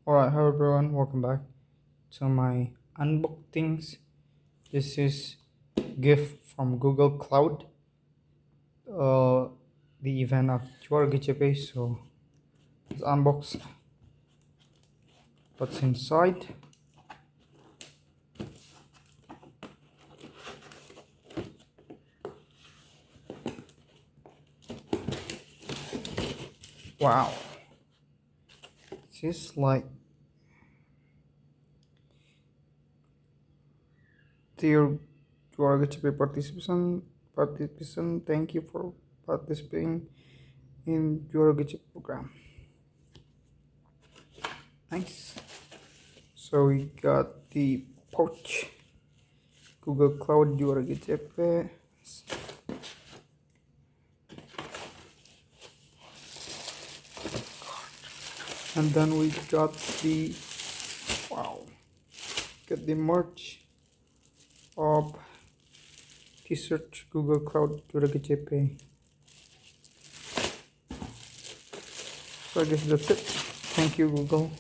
Alright, hello everyone, welcome back to my unbox things. This is gift from Google Cloud, uh, the event of GCP. So let's unbox what's inside. Wow, this is like dear GCP participant. Thank you for participating in GCP program. Nice. So we got the pouch Google Cloud GCP. And then we got the merch of t-shirt Google Cloud GCP. So I guess that's it. Thank you, Google.